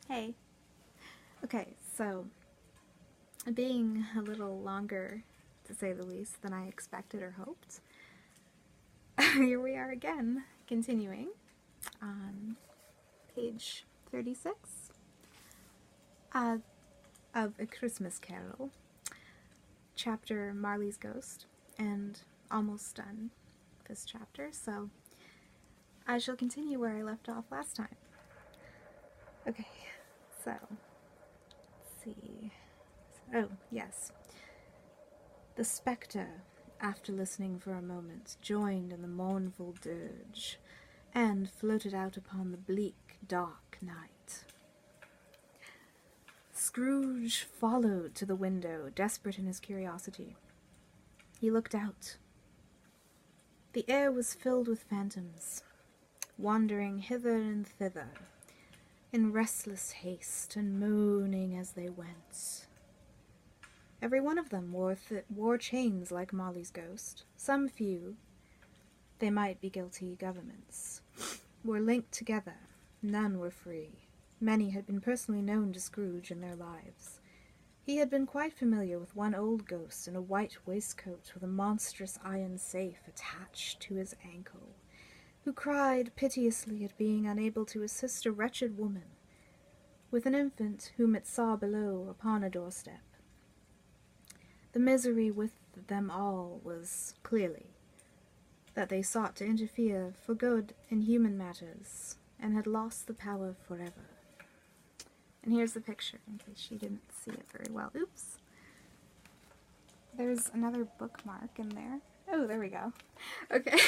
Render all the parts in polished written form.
Hey. Okay, so being a little longer, to say the least, than I expected or hoped, here we are again, continuing on page 36 of A Christmas Carol, chapter Marley's Ghost, and almost done this chapter, so I shall continue where I left off last time. Okay, so, let's see. Oh, yes. The spectre, after listening for a moment, joined in the mournful dirge, and floated out upon the bleak, dark night. Scrooge followed to the window, desperate in his curiosity. He looked out. The air was filled with phantoms, wandering hither and thither, in restless haste, and moaning as they went. Every one of them wore chains like Molly's ghost. Some few, they might be guilty governments, were linked together. None were free. Many had been personally known to Scrooge in their lives. He had been quite familiar with one old ghost in a white waistcoat with a monstrous iron safe attached to his ankle, who cried piteously at being unable to assist a wretched woman with an infant whom it saw below upon a doorstep. The misery with them all was, clearly, that they sought to interfere for good in human matters, and had lost the power forever. And here's the picture, in case you didn't see it very well. Oops. There's another bookmark in there. Oh, there we go. Okay.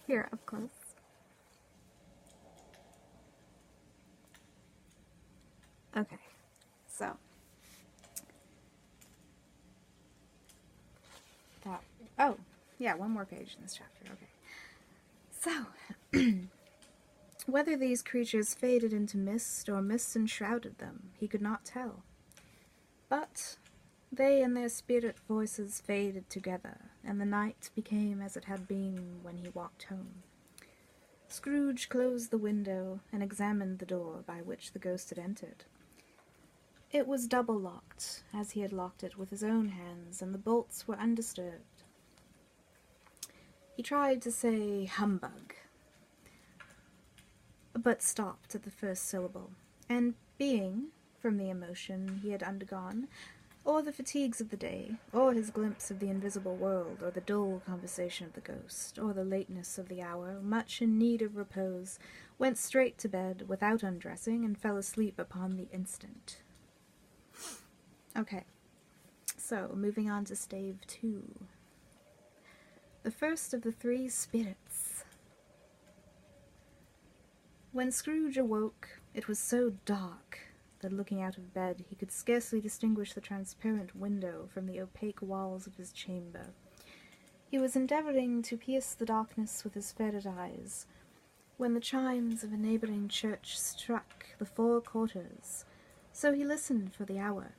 Here, up close. Okay, so that, oh, yeah, one more page in this chapter, okay. So, whether these creatures faded into mist or mist enshrouded them, he could not tell. But they and their spirit voices faded together, and the night became as it had been when he walked home. Scrooge closed the window and examined the door by which the ghost had entered. It was double-locked, as he had locked it with his own hands, and the bolts were undisturbed. He tried to say humbug, but stopped at the first syllable, and being, from the emotion he had undergone, or the fatigues of the day, or his glimpse of the invisible world, or the dull conversation of the ghost, or the lateness of the hour, much in need of repose, went straight to bed without undressing, and fell asleep upon the instant. Okay, so moving on to Stave 2. The first of the three spirits. When Scrooge awoke, it was so dark that looking out of bed he could scarcely distinguish the transparent window from the opaque walls of his chamber. He was endeavouring to pierce the darkness with his ferret eyes, when the chimes of a neighbouring church struck the 4 quarters, so he listened for the hour.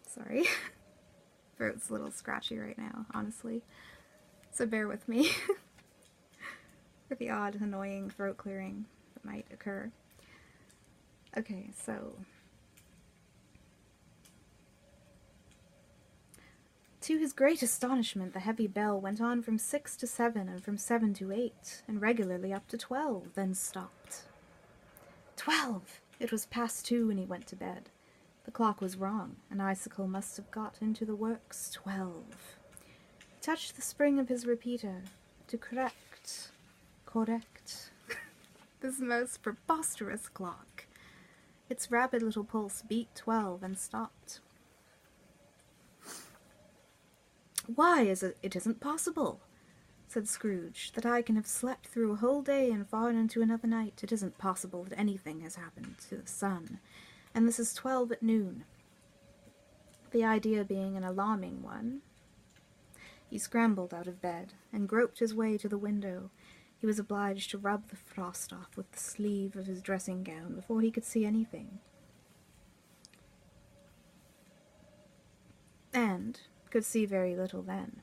Sorry. Throat's a little scratchy right now, honestly. So bear with me for the odd, annoying throat clearing that might occur. Okay, so to his great astonishment, the heavy bell went on from 6 to 7, and from 7 to 8, and regularly up to 12, then stopped. 12! It was past 2 when he went to bed. The clock was wrong. An icicle must have got into the works. 12. He touched the spring of his repeater to correct this most preposterous clock. Its rapid little pulse beat 12 and stopped. Why, it isn't possible, said Scrooge, that I can have slept through a whole day and fallen into another night. It isn't possible that anything has happened to the sun. And this is 12 at noon. The idea being an alarming one, he scrambled out of bed and groped his way to the window. He was obliged to rub the frost off with the sleeve of his dressing gown before he could see anything, and could see very little then.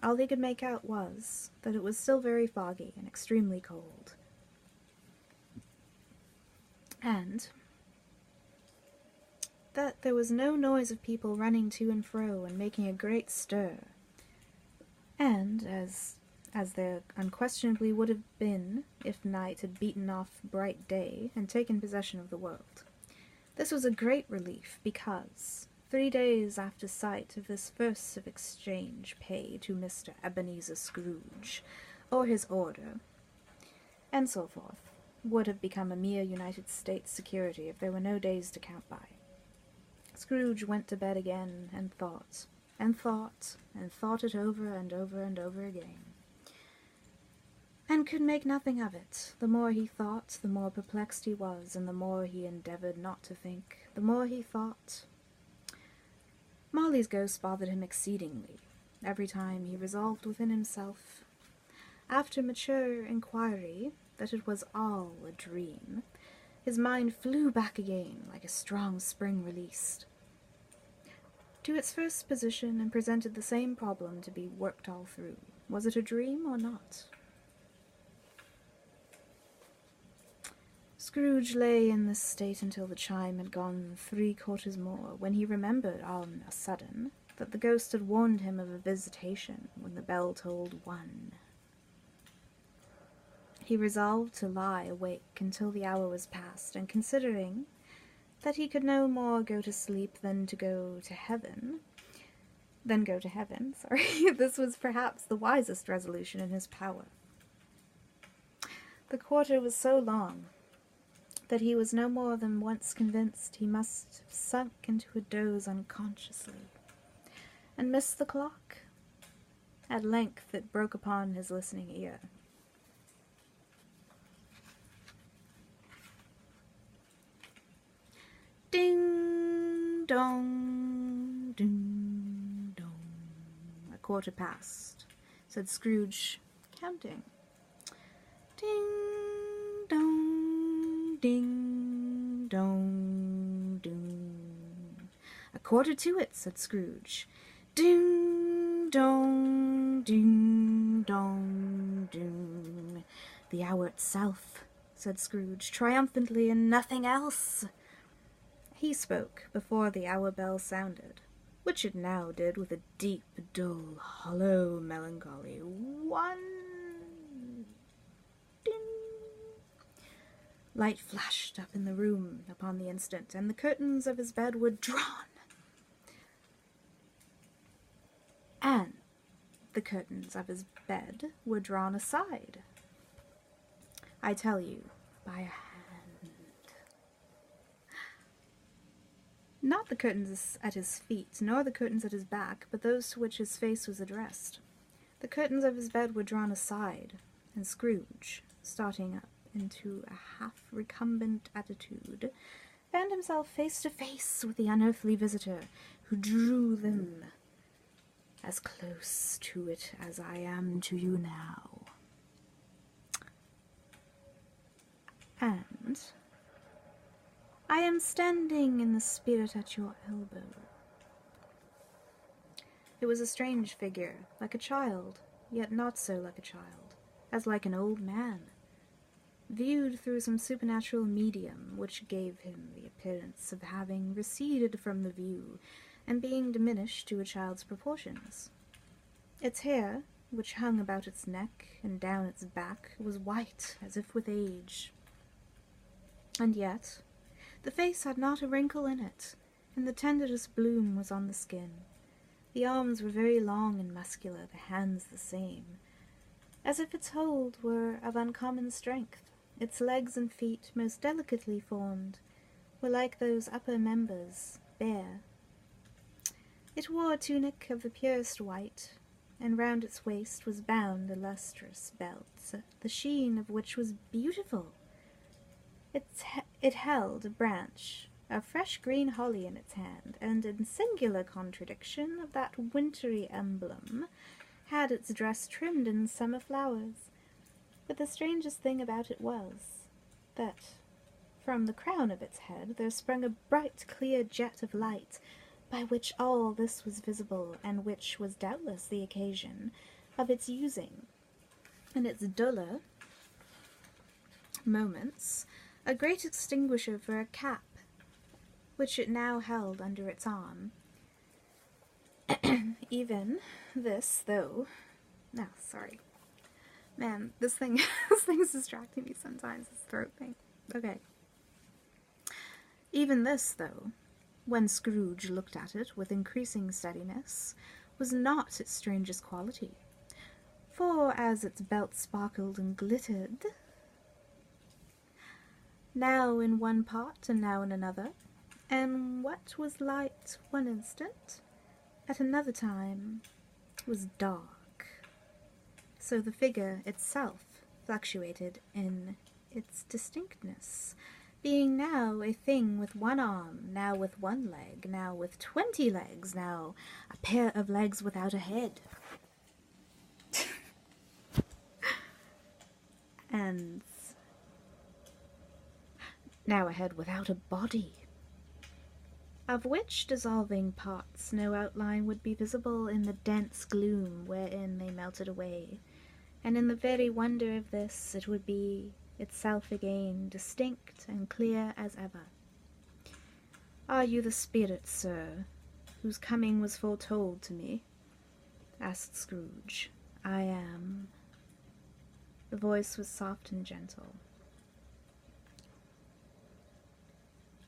All he could make out was that it was still very foggy and extremely cold. and that there was no noise of people running to and fro and making a great stir, and, as there unquestionably would have been if night had beaten off bright day and taken possession of the world. This was a great relief, because 3 days after sight of this first of exchange pay to Mr. Ebenezer Scrooge, or his order, and so forth, would have become a mere United States security if there were no days to count by. Scrooge went to bed again, and thought, and thought, and thought it over and over and over again, and could make nothing of it. The more he thought, the more perplexed he was, and the more he endeavored not to think, the more he thought. Molly's ghost bothered him exceedingly, every time he resolved within himself, after mature inquiry, that it was all a dream. His mind flew back again, like a strong spring released, to its first position, and presented the same problem to be worked all through. Was it a dream or not? Scrooge lay in this state until the chime had gone 3/4 more, when he remembered on a sudden that the ghost had warned him of a visitation when the bell tolled 1. He resolved to lie awake until the hour was past, and considering that he could no more go to sleep than go to heaven, this was perhaps the wisest resolution in his power. The quarter was so long that he was no more than once convinced he must have sunk into a doze unconsciously, and missed the clock. At length it broke upon his listening ear. Ding dong, ding dong. 1/4 past, said Scrooge, counting. Ding dong, ding dong, ding. 1/4 to it, said Scrooge. Ding dong, ding dong, ding. The hour itself, said Scrooge, triumphantly, and nothing else. He spoke before the hour bell sounded, which it now did with a deep, dull, hollow melancholy. 1. Ding. Light flashed up in the room upon the instant, and the curtains of his bed were drawn. And the curtains of his bed were drawn aside, I tell you, by a hand. Not the curtains at his feet, nor the curtains at his back, but those to which his face was addressed. The curtains of his bed were drawn aside, and Scrooge, starting up into a half-recumbent attitude, found himself face to face with the unearthly visitor, who drew them as close to it as I am to you now. And I am standing in the spirit at your elbow. It was a strange figure, like a child, yet not so like a child, as like an old man, viewed through some supernatural medium which gave him the appearance of having receded from the view and being diminished to a child's proportions. Its hair, which hung about its neck and down its back, was white as if with age. And yet the face had not a wrinkle in it, and the tenderest bloom was on the skin. The arms were very long and muscular, the hands the same, as if its hold were of uncommon strength. Its legs and feet, most delicately formed, were like those upper members, bare. It wore a tunic of the purest white, and round its waist was bound a lustrous belt, the sheen of which was beautiful. It held a branch of fresh green holly in its hand, and in singular contradiction of that wintry emblem, had its dress trimmed in summer flowers. But the strangest thing about it was, that from the crown of its head there sprung a bright, clear jet of light, by which all this was visible, and which was doubtless the occasion of its using, in its duller moments, a great extinguisher for a cap, which it now held under its arm. Even this, though... No, sorry. Man, this thing's distracting me sometimes, this throat thing. Okay. Even this, though, when Scrooge looked at it with increasing steadiness, was not its strangest quality. For as its belt sparkled and glittered, now in one part and now in another, and what was light one instant, at another time was dark. So the figure itself fluctuated in its distinctness, being now a thing with one arm, now with one leg, now with 20 legs, now a pair of legs without a head. And now a head without a body, of which dissolving parts no outline would be visible in the dense gloom wherein they melted away, and in the very wonder of this it would be itself again, distinct and clear as ever. "Are you the spirit, sir, whose coming was foretold to me?" asked Scrooge. "I am." The voice was soft and gentle,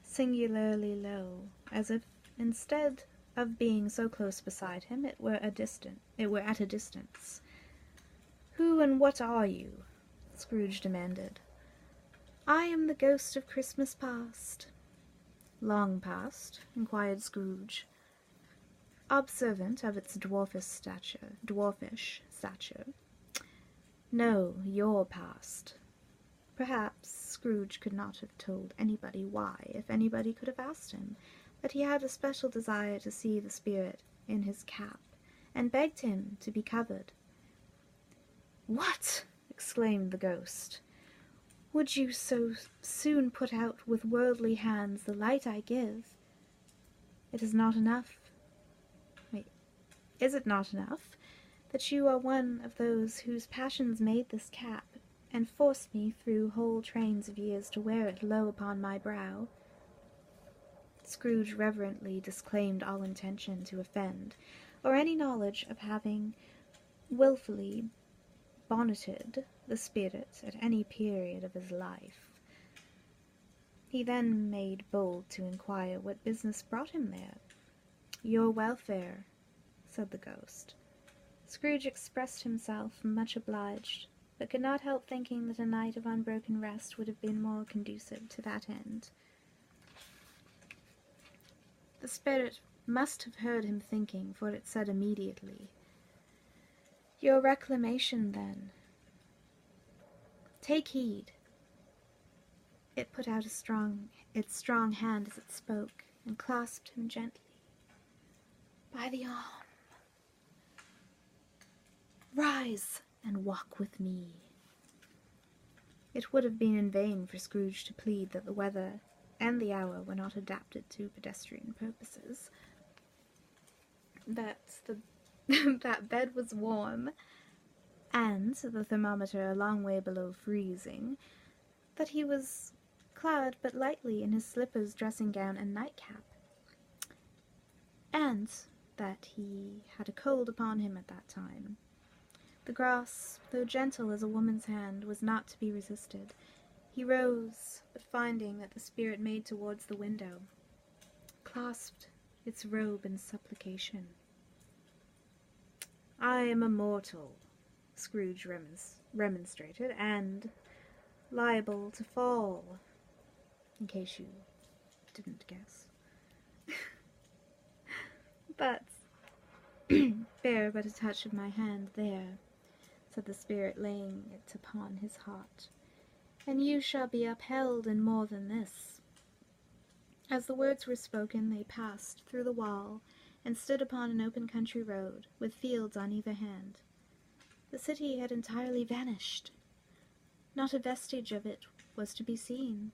singularly low, as if, instead of being so close beside him, it were at a distance. "Who and what are you?" Scrooge demanded. "I am the ghost of Christmas past." "Long past?" inquired Scrooge, observant of its dwarfish stature. "No, your past." Perhaps Scrooge could not have told anybody why, if anybody could have asked him, but he had a special desire to see the spirit in his cap, and begged him to be covered. "What!" exclaimed the ghost. "Would you so soon put out with worldly hands the light I give? It is not enough. Wait, is it not enough that you are one of those whose passions made this cap, and forced me through whole trains of years to wear it low upon my brow?" Scrooge reverently disclaimed all intention to offend, or any knowledge of having wilfully bonneted the spirit at any period of his life. He then made bold to inquire what business brought him there. "Your welfare," said the ghost. Scrooge expressed himself much obliged, but could not help thinking that a night of unbroken rest would have been more conducive to that end. The spirit must have heard him thinking, for it said immediately, "Your reclamation, then. Take heed." It put out its strong hand as it spoke, and clasped him gently by the arm. "Rise and walk with me." It would have been in vain for Scrooge to plead that the weather and the hour were not adapted to pedestrian purposes, that that bed was warm, and the thermometer a long way below freezing, that he was clad but lightly in his slippers, dressing gown, and nightcap, and that he had a cold upon him at that time. The grasp, though gentle as a woman's hand, was not to be resisted. He rose, but finding that the spirit made towards the window, clasped its robe in supplication. "I am a mortal," Scrooge remonstrated, "and liable to fall, in case you didn't guess." "But bear but a touch of my hand there," said the spirit, laying it upon his heart, "and you shall be upheld in more than this." As the words were spoken, they passed through the wall, and stood upon an open country road, with fields on either hand. The city had entirely vanished. Not a vestige of it was to be seen.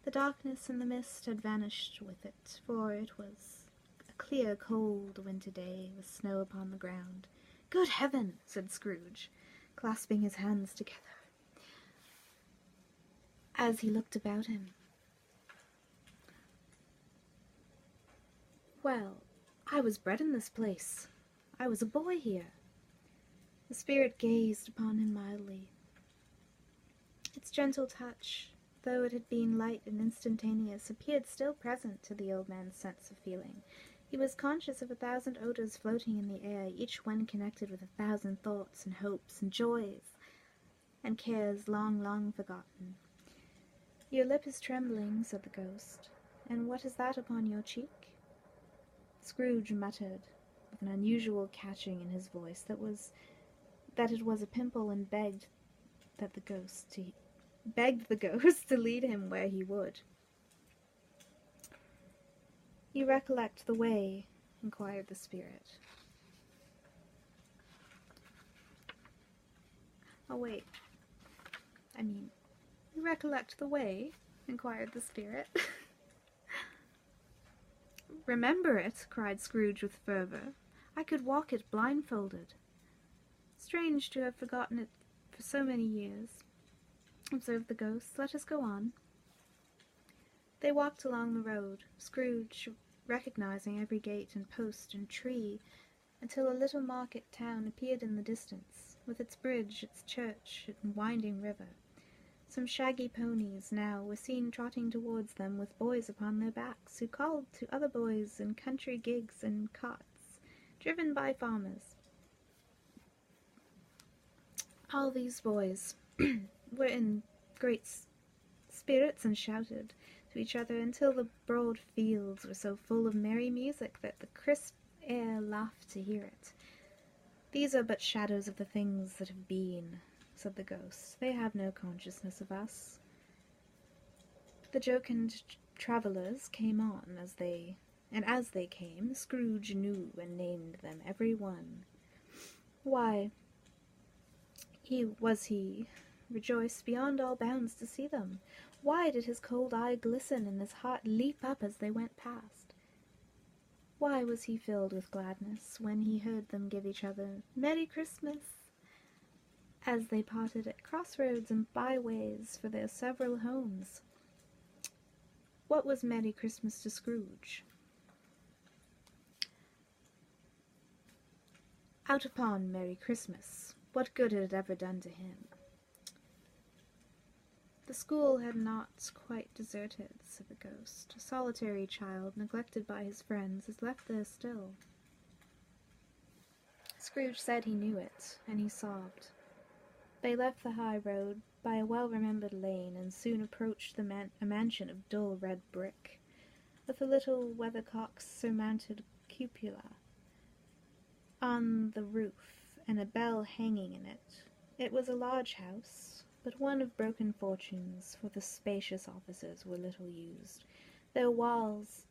The darkness and the mist had vanished with it, for it was a clear, cold winter day, with snow upon the ground. "Good heaven!" said Scrooge, clasping his hands together. as he looked about him. "Well, I was bred in this place. I was a boy here." The spirit gazed upon him mildly. Its gentle touch, though it had been light and instantaneous, appeared still present to the old man's sense of feeling. He was conscious of 1,000 odors floating in the air, each one connected with 1,000 thoughts and hopes and joys and cares long, long forgotten. "Your lip is trembling," said the ghost. "And what is that upon your cheek?" Scrooge muttered, with an unusual catching in his voice, that it was a pimple, and begged the ghost to lead him where he would. "You recollect the way?" inquired the spirit. You recollect the way?" inquired the spirit. "Remember it?" cried Scrooge with fervor. "I could walk it blindfolded." "Strange to have forgotten it for so many years," observed the ghost. "Let us go on." They walked along the road, Scrooge recognizing every gate and post and tree, until a little market town appeared in the distance, with its bridge, its church, and winding river. Some shaggy ponies now were seen trotting towards them with boys upon their backs, who called to other boys in country gigs and carts, driven by farmers. All these boys were in great spirits and shouted to each other until the broad fields were so full of merry music that the crisp air laughed to hear it. "These are but shadows of the things that have been," said the ghost. "They have no consciousness of us." The jocund travellers came on, as they came, Scrooge knew and named them every one. Why, he rejoiced beyond all bounds to see them. Why did his cold eye glisten and his heart leap up as they went past? Why was he filled with gladness when he heard them give each other "Merry Christmas" as they parted at crossroads and byways for their several homes? What was Merry Christmas to Scrooge? Out upon Merry Christmas, what good had it ever done to him? "The school had not quite deserted," said the ghost. "A solitary child, neglected by his friends, is left there still." Scrooge said he knew it, and he sobbed. They left the high road by a well-remembered lane, and soon approached a mansion of dull red brick, with a little weathercock-surmounted cupola on the roof, and a bell hanging in it. It was a large house, but one of broken fortunes, for the spacious offices were little used. Their walls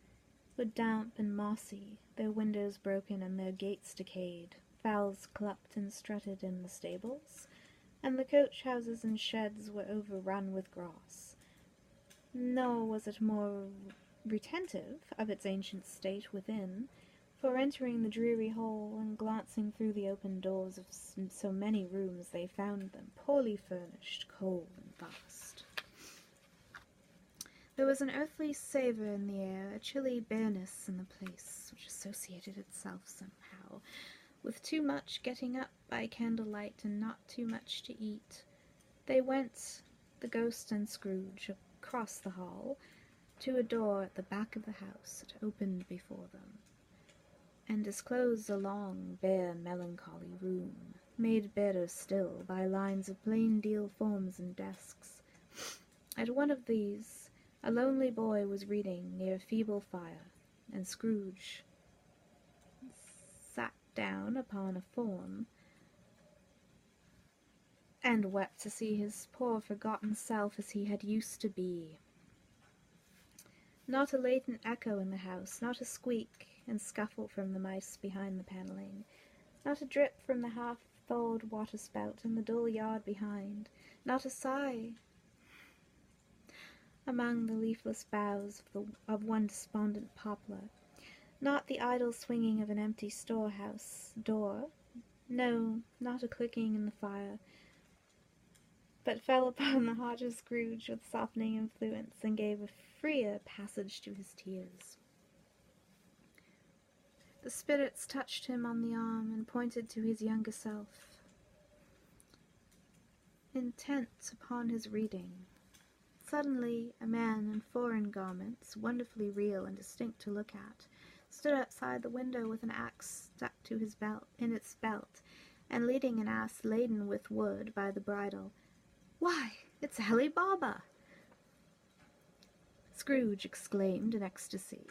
were damp and mossy, their windows broken, and their gates decayed. Fowls clucked and strutted in the stables, and the coach-houses and sheds were overrun with grass. Nor was it more retentive of its ancient state within, for entering the dreary hall and glancing through the open doors of so many rooms, they found them poorly furnished, cold, and vast. There was an earthly savour in the air, a chilly bareness in the place, which associated itself somehow with too much getting up by candlelight and not too much to eat. They went, the ghost and Scrooge, across the hall to a door at the back of the house that opened before them, and disclosed a long, bare, melancholy room, made barer still by lines of plain deal forms and desks. At one of these a lonely boy was reading near a feeble fire, and Scrooge sat down upon a form and wept to see his poor forgotten self as he had used to be. Not a latent echo in the house, not a squeak and scuffle from the mice behind the paneling, not a drip from the half-thawed water-spout in the dull yard behind, not a sigh among the leafless boughs of one despondent poplar, not the idle swinging of an empty storehouse door, no, not a clicking in the fire, but fell upon the heart of Scrooge with softening influence and gave a freer passage to his tears. The spirits touched him on the arm and pointed to his younger self. Intent upon his reading, suddenly a man in foreign garments, wonderfully real and distinct to look at, stood outside the window with an axe stuck to his belt, and leading an ass laden with wood by the bridle. "Why, it's Ali Baba!" Scrooge exclaimed in ecstasy.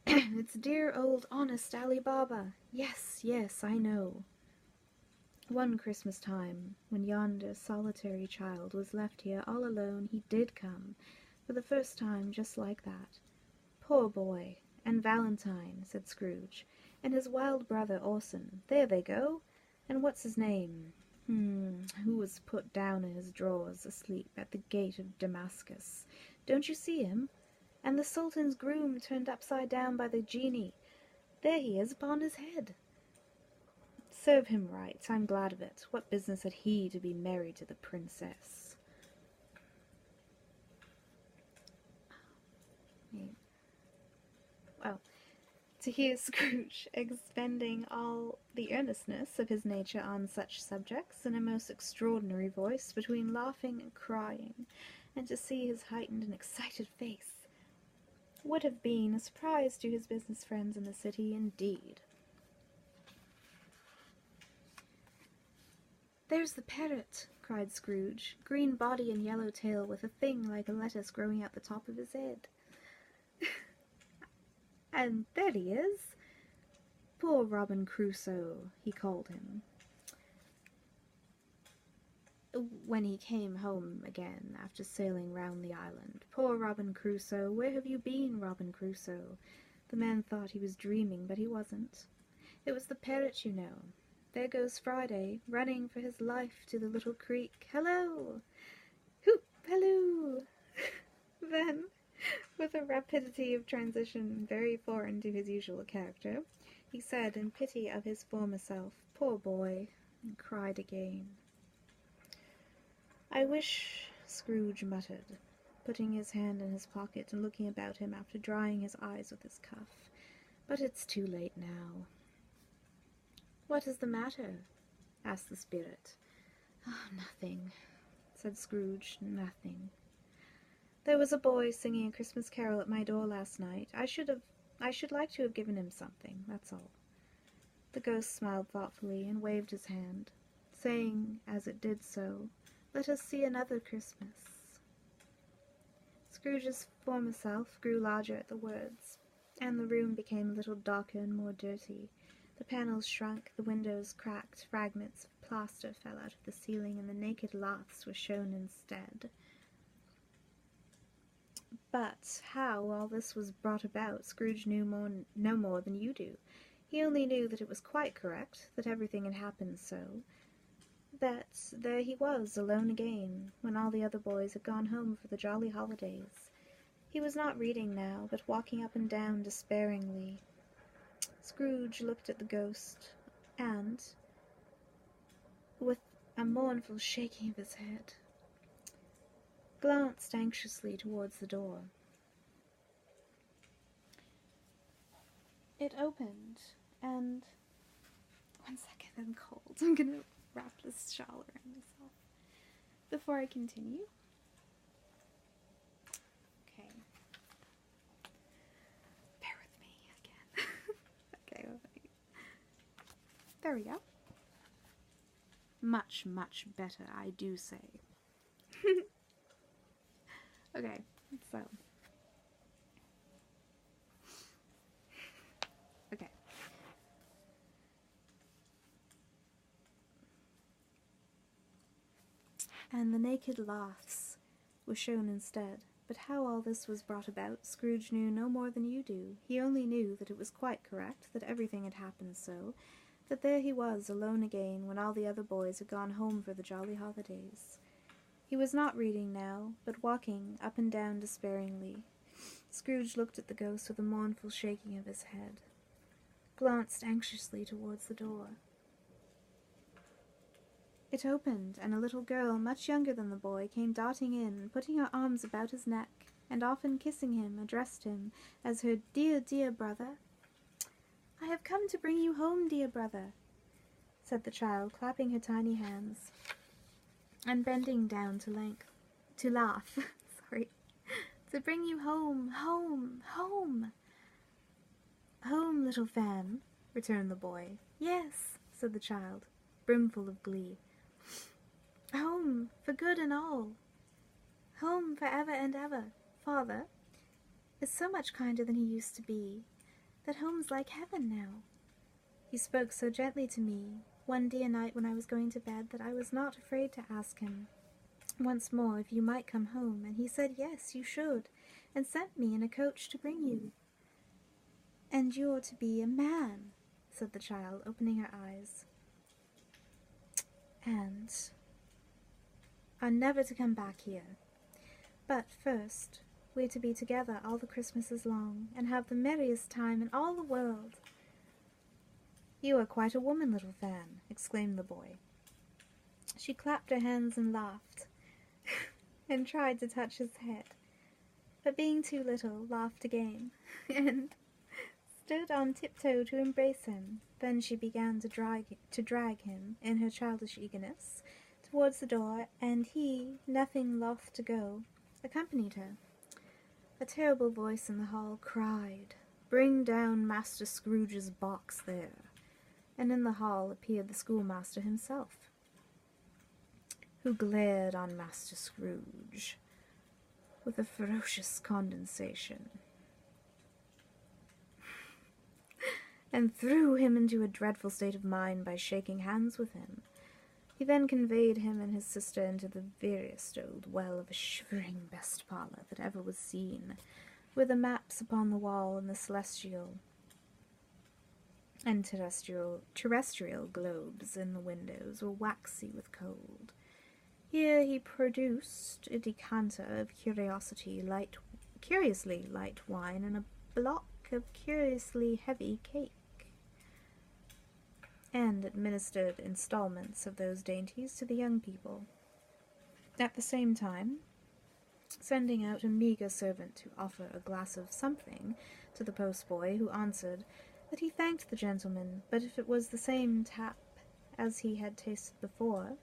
"It's dear old honest Ali Baba! Yes, yes, I know. One Christmas time, when yonder solitary child was left here all alone, he did come, for the first time, just like that. Poor boy! And Valentine," said Scrooge, "and his wild brother Orson. There they go! And what's his name? Who was put down in his drawers, asleep, at the gate of Damascus. Don't you see him? And the Sultan's groom turned upside down by the genie. There he is upon his head. Serve him right. I'm glad of it. What business had he to be married to the princess?" Well, to hear Scrooge expending all the earnestness of his nature on such subjects in a most extraordinary voice, between laughing and crying, and to see his heightened and excited face, would have been a surprise to his business friends in the city, indeed. "There's the parrot!" cried Scrooge. "Green body and yellow tail, with a thing like a lettuce growing out the top of his head." "And there he is! Poor Robin Crusoe," he called him, when he came home again after sailing round the island. "Poor Robin Crusoe! Where have you been, Robin Crusoe?" The man thought he was dreaming, but he wasn't. It was the parrot, you know. There goes Friday, running for his life to the little creek. "Hello! Hoop! Halloo!" Then, with a rapidity of transition very foreign to his usual character, he said, in pity of his former self, "Poor boy," and cried again. "I wish," Scrooge muttered, putting his hand in his pocket and looking about him after drying his eyes with his cuff, "but it's too late now." "What is the matter?" asked the spirit. "Oh, nothing," said Scrooge, "nothing. There was a boy singing a Christmas carol at my door last night. I should like to have given him something, that's all." The ghost smiled thoughtfully and waved his hand, saying as it did so, "Let us see another Christmas." Scrooge's former self grew larger at the words, and the room became a little darker and more dirty. The panels shrunk, the windows cracked, fragments of plaster fell out of the ceiling, and the naked laths were shown instead. But how all this was brought about, Scrooge knew no more than you do. He only knew that it was quite correct, that everything had happened so, that there he was, alone again, when all the other boys had gone home for the jolly holidays. He was not reading now, but walking up and down despairingly. Scrooge looked at the ghost, and, with a mournful shaking of his head, glanced anxiously towards the door. It opened, and... One second, I'm cold. I'm gonna wrap this shawl around myself before I continue. Okay. Bear with me again. Okay, there we go. Much, much better, I do say. Okay, so. Okay. And the naked laths were shown instead. But how all this was brought about, Scrooge knew no more than you do. He only knew that it was quite correct, that everything had happened so, that there he was, alone again, when all the other boys had gone home for the jolly holidays. He was not reading now, but walking up and down despairingly. Scrooge looked at the ghost with a mournful shaking of his head, glanced anxiously towards the door. It opened, and a little girl, much younger than the boy, came darting in, putting her arms about his neck, and often kissing him, addressed him as her dear, dear brother. "I have come to bring you home, dear brother," said the child, clapping her tiny hands, and bending down to laugh. Sorry. "To bring you home, home, home." "Home, little Fan," returned the boy. "Yes," said the child, brimful of glee. "Home, for good and all. Home for ever and ever. Father is so much kinder than he used to be, that home's like heaven now. He spoke so gently to me one dear night when I was going to bed that I was not afraid to ask him once more if you might come home, and he said yes, you should, and sent me in a coach to bring you. And you're to be a man," said the child, opening her eyes, "and are never to come back here. But first, we're to be together all the Christmases long, and have the merriest time in all the world." "You are quite a woman, little Fan," exclaimed the boy. She clapped her hands and laughed, and tried to touch his head, but being too little, laughed again, and stood on tiptoe to embrace him. Then she began to drag him, in her childish eagerness, towards the door, and he, nothing loth to go, accompanied her. A terrible voice in the hall cried, "Bring down Master Scrooge's box there," and in the hall appeared the schoolmaster himself, who glared on Master Scrooge with a ferocious condescension, and threw him into a dreadful state of mind by shaking hands with him. He then conveyed him and his sister into the veriest old well of a shivering best parlour that ever was seen, where the maps upon the wall and the celestial and terrestrial globes in the windows were waxy with cold. Here he produced a decanter of curiously light wine and a block of curiously heavy cake, and administered installments of those dainties to the young people, at the same time sending out a meagre servant to offer a glass of something to the postboy, who answered that he thanked the gentleman, but if it was the same tap as he had tasted before,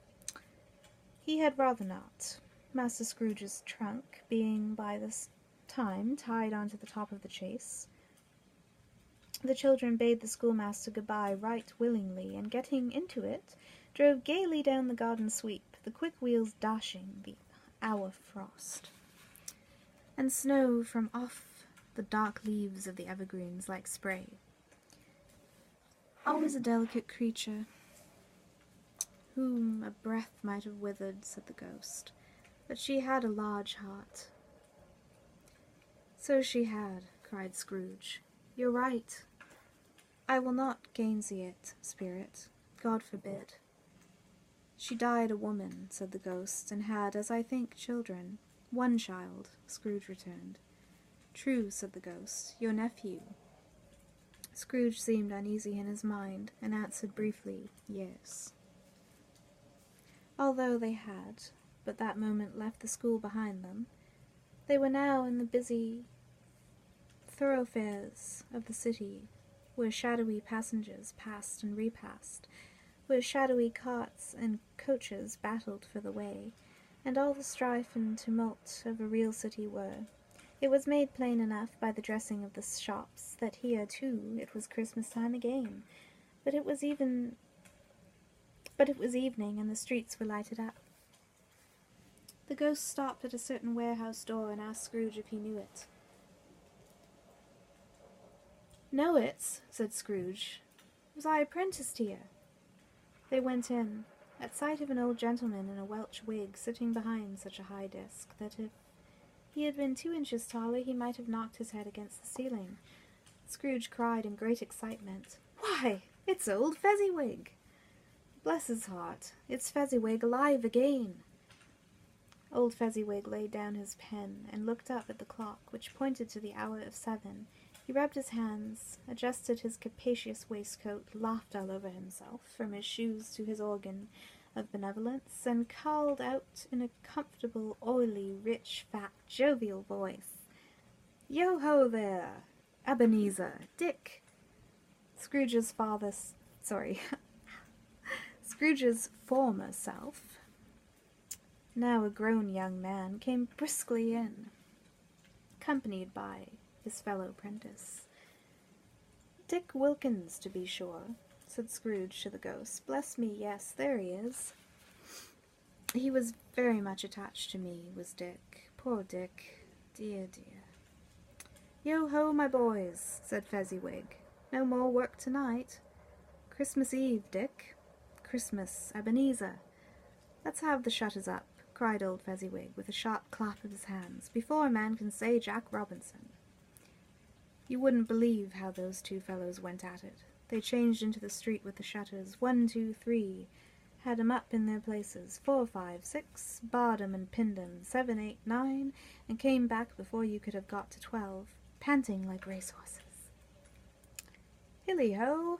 he had rather not. Master Scrooge's trunk being by this time tied on to the top of the chaise, the children bade the schoolmaster good-bye right willingly, and getting into it, drove gaily down the garden sweep, the quick wheels dashing the hour frost and snow from off the dark leaves of the evergreens like spray. Always a delicate creature, whom a breath might have withered, said the ghost, but she had a large heart. So she had, cried Scrooge. You're right. I will not gainsay it, spirit. God forbid. She died a woman, said the ghost, and had, as I think, children. One child, Scrooge returned. True, said the ghost, your nephew. Scrooge seemed uneasy in his mind, and answered briefly, yes. Although they had but that moment left the school behind them, they were now in the busy thoroughfares of the city, where shadowy passengers passed and repassed, where shadowy carts and coaches battled for the way, and all the strife and tumult of a real city were. It was made plain enough by the dressing of the shops that here, too, it was Christmas time again, but it was evening, and the streets were lighted up. The ghost stopped at a certain warehouse door and asked Scrooge if he knew it. Know it, said Scrooge. Was I apprenticed here? They went in, at sight of an old gentleman in a Welsh wig sitting behind such a high desk that if he had been 2 inches taller he might have knocked his head against the ceiling. Scrooge cried in great excitement, Why, it's old Fezziwig! Bless his heart, it's Fezziwig alive again! Old Fezziwig laid down his pen and looked up at the clock, which pointed to the hour of 7. He rubbed his hands, adjusted his capacious waistcoat, laughed all over himself, from his shoes to his organ, of benevolence, and called out in a comfortable, oily, rich, fat, jovial voice, "Yo-ho there! Ebenezer! Dick!" Scrooge's Scrooge's former self, now a grown young man, came briskly in, accompanied by his fellow prentice. "Dick Wilkins, to be sure," said Scrooge to the ghost. "Bless me, yes, there he is. He was very much attached to me, was Dick. Poor Dick. Dear, dear." "Yo-ho, my boys," said Fezziwig. "No more work tonight. Christmas Eve, Dick. Christmas, Ebenezer. Let's have the shutters up," cried old Fezziwig, with a sharp clap of his hands, "before a man can say Jack Robinson." You wouldn't believe how those two fellows went at it. They changed into the street with the shutters. 1, 2, 3. Had 'em up in their places. 4, 5, 6. Barred 'em and pinned 'em. 7, 8, 9. And came back before you could have got to 12, panting like racehorses. "Hilly-ho!"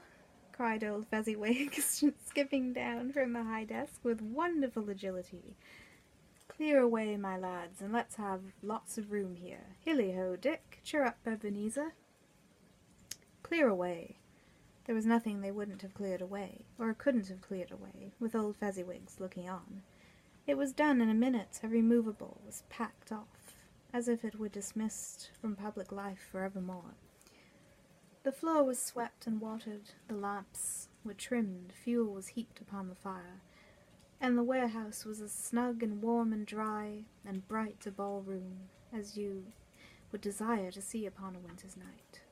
cried old Fezziwig, skipping down from the high desk with wonderful agility. "Clear away, my lads, and let's have lots of room here. Hilly-ho, Dick! Cheer up, Ebenezer!" Clear away. There was nothing they wouldn't have cleared away, or couldn't have cleared away, with old Fezziwig's looking on. It was done in a minute. Every movable was packed off, as if it were dismissed from public life forevermore. The floor was swept and watered, the lamps were trimmed, fuel was heaped upon the fire, and the warehouse was as snug and warm and dry and bright a ballroom as you would desire to see upon a winter's night.